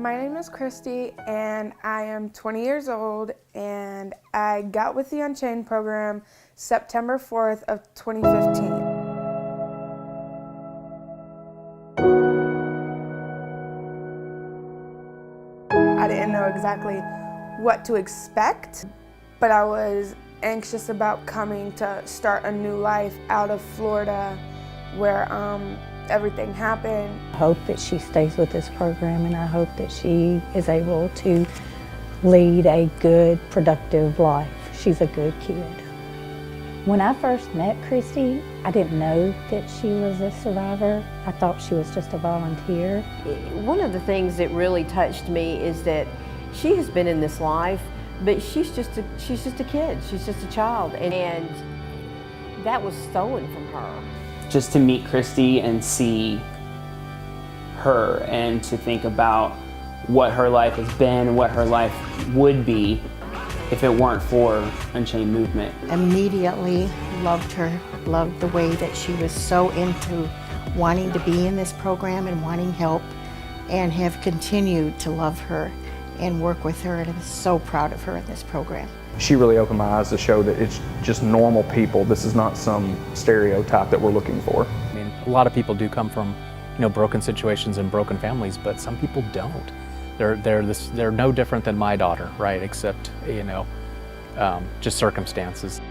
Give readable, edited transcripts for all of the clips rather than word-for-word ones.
My name is Christy and I am 20 years old and I got with the Unchained program September 4th of 2015. I didn't know exactly what to expect, but I was anxious about coming to start a new life out of Florida where everything happened. I hope that she stays with this program, and I hope that she is able to lead a good, productive life. She's a good kid. When I first met Christy, I didn't know that she was a survivor. I thought she was just a volunteer. One of the things that really touched me is that she has been in this life, but she's just a kid. She's just a child, and that was stolen from her. Just to meet Christy and see her and to think about what her life has been, what her life would be if it weren't for Unchained Movement. Immediately loved her, loved the way that she was so into wanting to be in this program and wanting help, and have continued to love her and work with her, and I'm so proud of her in this program. She really opened my eyes to show that it's just normal people. This is not some stereotype that we're looking for. I mean, a lot of people do come from, broken situations and broken families, but some people don't. They're no different than my daughter, right? Except, just circumstances.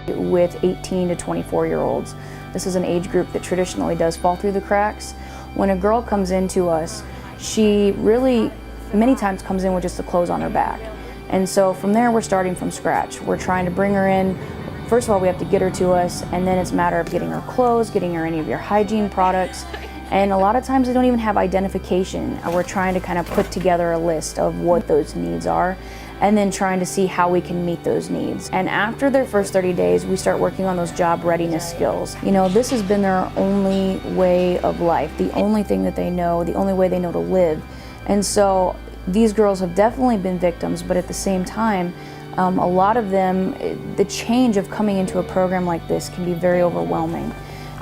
With 18 to 24-year-olds. This is an age group that traditionally does fall through the cracks. When a girl comes into us, she really many times comes in with just the clothes on her back. And so from there, we're starting from scratch. We're trying to bring her in. First of all, we have to get her to us, and then it's a matter of getting her clothes, getting her any of your hygiene products. And a lot of times they don't even have identification. We're trying to kind of put together a list of what those needs are, and then trying to see how we can meet those needs. And after their first 30 days, we start working on those job readiness skills. This has been their only way of life, the only thing that they know, the only way they know to live. And so these girls have definitely been victims, but at the same time, a lot of them, the change of coming into a program like this can be very overwhelming.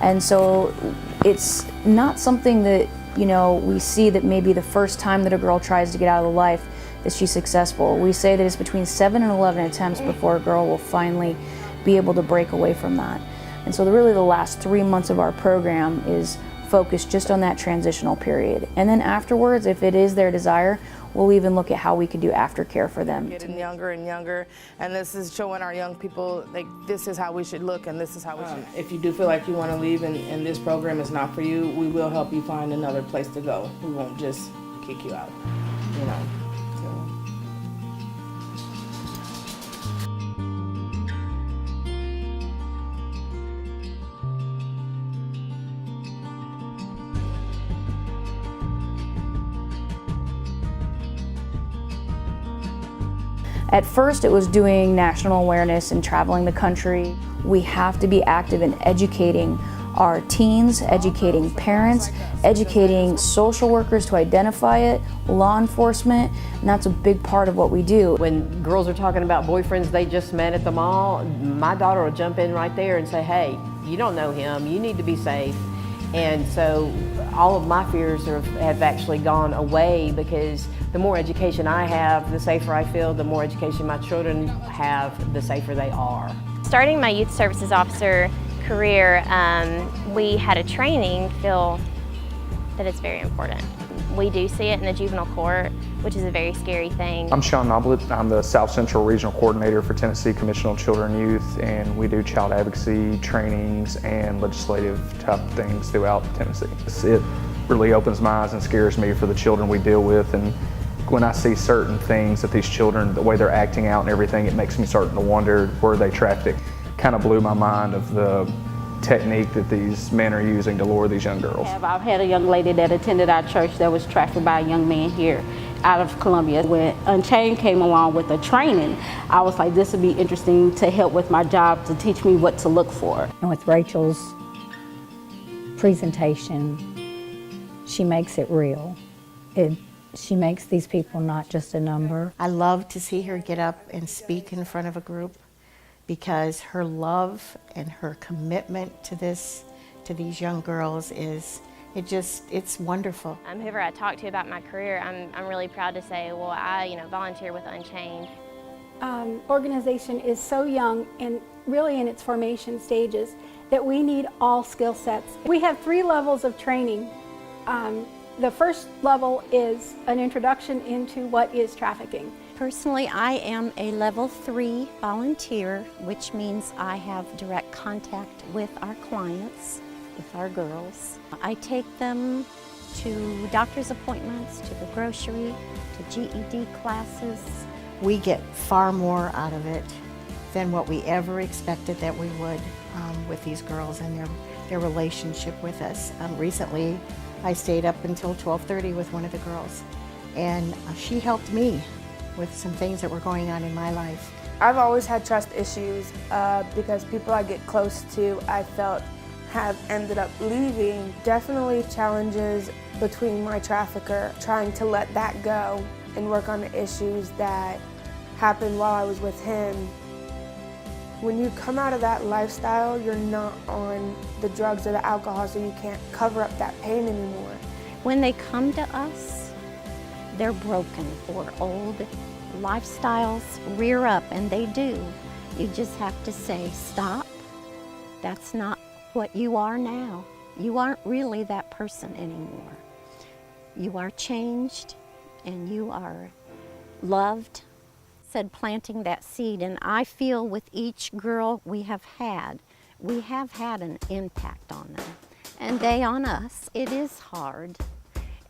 And so it's not something that, we see that maybe the first time that a girl tries to get out of the life is she successful. We say that it's between 7 and 11 attempts before a girl will finally be able to break away from that. And so really the last 3 months of our program is focused just on that transitional period. And then afterwards, if it is their desire, we'll even look at how we can do aftercare for them. Getting younger and younger, and this is showing our young people, like, this is how we should look and this is how we should. If you do feel like you want to leave and this program is not for you, we will help you find another place to go. We won't just kick you out, At first, it was doing national awareness and traveling the country. We have to be active in educating our teens, educating parents, educating social workers to identify it, law enforcement, and that's a big part of what we do. When girls are talking about boyfriends they just met at the mall, my daughter will jump in right there and say, hey, you don't know him, you need to be safe. And so all of my fears have actually gone away, because the more education I have, the safer I feel. The more education my children have, the safer they are. Starting my youth services officer career, we had a training feel that it's very important. We do see it in the juvenile court, which is a very scary thing. I'm Sean Noblet. I'm the South Central Regional Coordinator for Tennessee Commission on Children and Youth, and we do child advocacy trainings and legislative type things throughout Tennessee. It really opens my eyes and scares me for the children we deal with, and when I see certain things that these children, the way they're acting out and everything, it makes me start to wonder, were they trafficked? Kind of blew my mind of the technique that these men are using to lure these young girls. I've had a young lady that attended our church that was trafficked by a young man here out of Columbia. When Unchained came along with the training, I was like, this would be interesting to help with my job, to teach me what to look for. And with Rachel's presentation, she makes it real. She makes these people not just a number. I love to see her get up and speak in front of a group because her love and her commitment to these young girls it's wonderful. Whoever I talk to about my career, I'm really proud to say, well, I volunteer with Unchained. Organization is so young and really in its formation stages that we need all skill sets. We have 3 levels of training. The first level is an introduction into what is trafficking. Personally, I am a level 3 volunteer, which means I have direct contact with our clients, with our girls. I take them to doctor's appointments, to the grocery, to GED classes. We get far more out of it than what we ever expected that we would with these girls and their relationship with us. Recently, I stayed up until 12:30 with one of the girls, and she helped me with some things that were going on in my life. I've always had trust issues because people I get close to, I felt, have ended up leaving. Definitely challenges between my trafficker, trying to let that go and work on the issues that happened while I was with him. When you come out of that lifestyle, you're not on the drugs or the alcohol, so you can't cover up that pain anymore. When they come to us, they're broken or old lifestyles rear up, and they do. You just have to say, stop. That's not what you are now. You aren't really that person anymore. You are changed and you are loved. Said planting that seed, and I feel with each girl we have had an impact on them, and they on us. It is hard,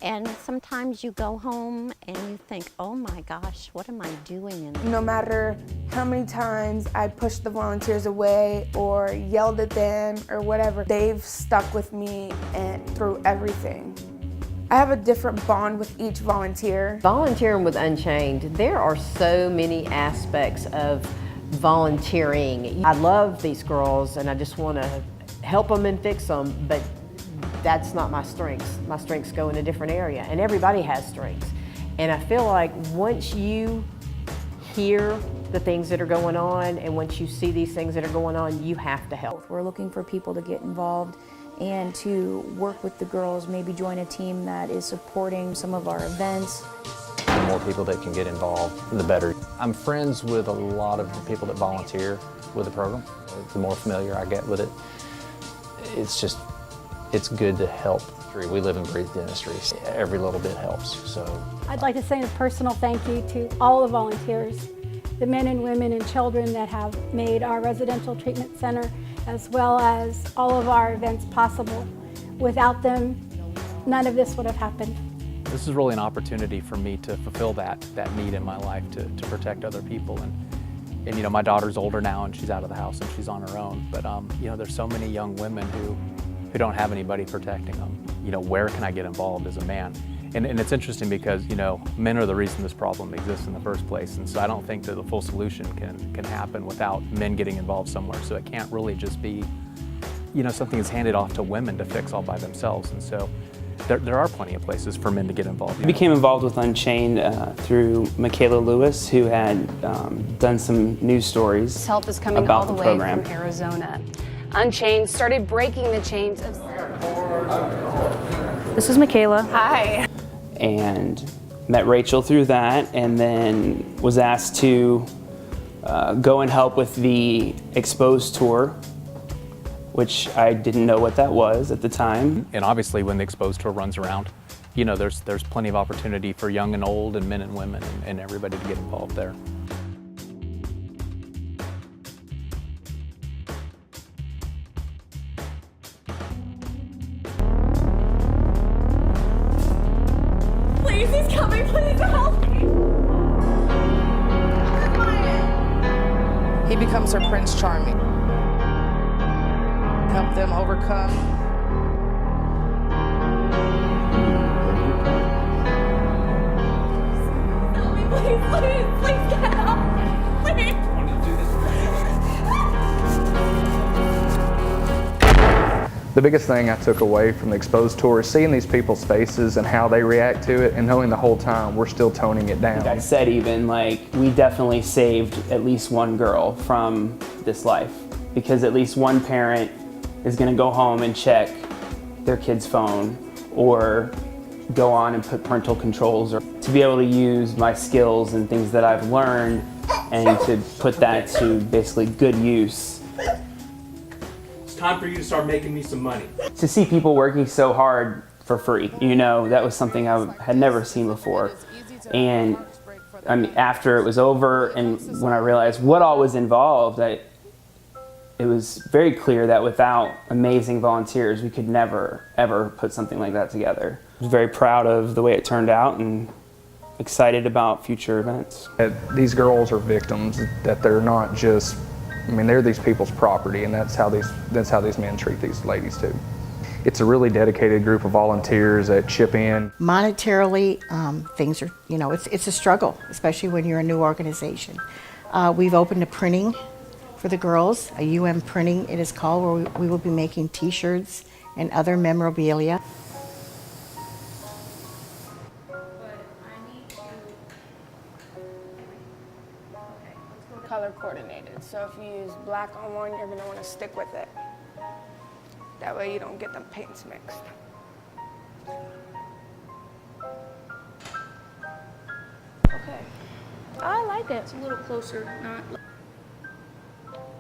and sometimes you go home and you think, oh my gosh, what am I doing in this? No matter how many times I pushed the volunteers away or yelled at them or whatever, they've stuck with me and through everything. I have a different bond with each volunteer. Volunteering with Unchained, there are so many aspects of volunteering. I love these girls and I just want to help them and fix them, but that's not my strengths. My strengths go in a different area, and everybody has strengths. And I feel like once you hear the things that are going on and once you see these things that are going on, you have to help. We're looking for people to get involved and to work with the girls, maybe join a team that is supporting some of our events. The more people that can get involved, the better. I'm friends with a lot of the people that volunteer with the program. The more familiar I get with it, it's good to help. We live and breathe dentistry. Every little bit helps. So I'd like to say a personal thank you to all the volunteers, the men and women and children that have made our residential treatment center as well as all of our events possible. Without them, none of this would have happened. this is really an opportunity for me to fulfill that need in my life to protect other people. And you know, my daughter's older now and she's out of the house and she's on her own. But you know, there's so many young women who don't have anybody protecting them. You know, where can I get involved as a man? And it's interesting because, you know, men are the reason this problem exists in the first place. And so I don't think that the full solution can happen without men getting involved somewhere. So it can't really just be, you know, something that's handed off to women to fix all by themselves. And so there are plenty of places for men to get involved. I became involved with Unchained through Michaela Lewis, who had done some news stories. This help is coming about all the way program. from Arizona. Unchained started breaking the chains of... This is Michaela. Hi. And met Rachel through that, and then was asked to go and help with the Exposed tour, which I didn't know what that was at the time. And obviously when the Exposed tour runs around, you know, there's plenty of opportunity for young and old and men and women and everybody to get involved there. Please, he's coming. Please help me. He becomes her Prince Charming. Help them overcome. Help me, please get help. Please. The biggest thing I took away from the Exposed tour is seeing these people's faces and how they react to it, and knowing the whole time we're still toning it down. Like I said, even, like, we definitely saved at least one girl from this life, because at least one parent is going to go home and check their kid's phone or go on and put parental controls, or to be able to use my skills and things that I've learned and to put that to basically good use. It's time for you to start making me some money. To see people working so hard for free, you know, that was something I had never seen before. And I mean, after it was over and when I realized what all was involved, it was very clear that without amazing volunteers, we could never, ever put something like that together. I was very proud of the way it turned out and excited about future events. These girls are victims, that they're not just, I mean, they're these people's property, and that's how these men treat these ladies too. It's a really dedicated group of volunteers that chip in. Monetarily, things are, you know, it's a struggle, especially when you're a new organization. We've opened a printing for the girls, a UM printing it is called, where we will be making t-shirts and other memorabilia. Color coordinated, so if you use black on one, you're going to want to stick with it. That way you don't get them paints mixed. Okay. I like it. It's a little closer, not...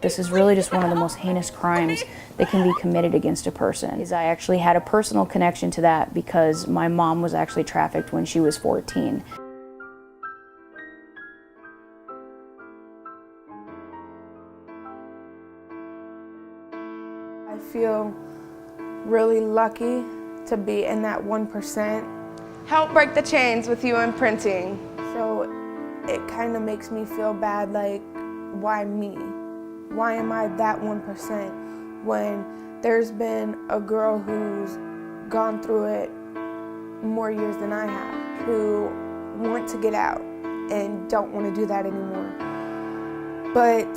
This is really just one of the most heinous crimes that can be committed against a person. I actually had a personal connection to that because my mom was actually trafficked when she was 14. I feel really lucky to be in that 1%. Help break the chains with UN Printing. So it kind of makes me feel bad, like, why me? Why am I that 1% when there's been a girl who's gone through it more years than I have, who want to get out and don't want to do that anymore. But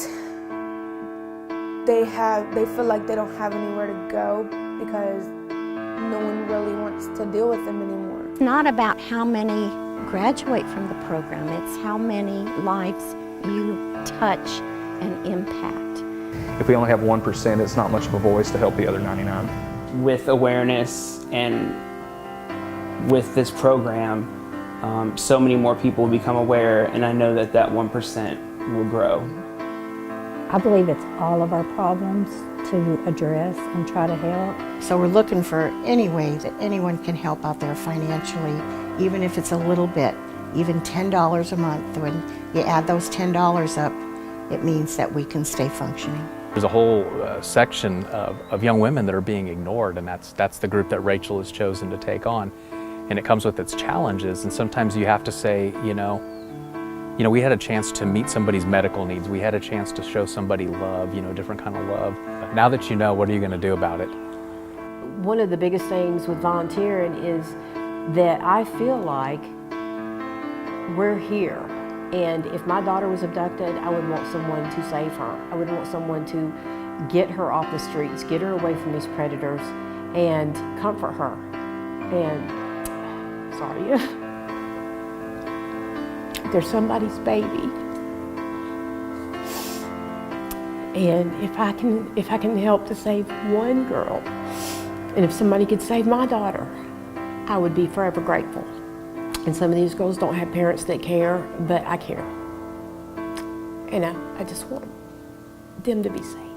they feel like they don't have anywhere to go because no one really wants to deal with them anymore. It's not about how many graduate from the program, it's how many lives you touch and impact. If we only have 1%, it's not much of a voice to help the other 99. With awareness and with this program, so many more people will become aware, and I know that that 1% will grow. I believe it's all of our problems to address and try to help. So we're looking for any way that anyone can help out there financially, even if it's a little bit, even $10 a month. When you add those $10 up, it means that we can stay functioning. There's a whole section of young women that are being ignored, and that's the group that Rachel has chosen to take on. And it comes with its challenges, and sometimes you have to say, you know, we had a chance to meet somebody's medical needs. We had a chance to show somebody love, a different kind of love. Now that you know, what are you going to do about it? One of the biggest things with volunteering is that I feel like we're here. And if my daughter was abducted, I would want someone to save her. I would want someone to get her off the streets, get her away from these predators, and comfort her. And, sorry, they're somebody's baby. And if I can help to save one girl, and if somebody could save my daughter, I would be forever grateful. And some of these girls don't have parents that care, but I care. And I just want them to be safe.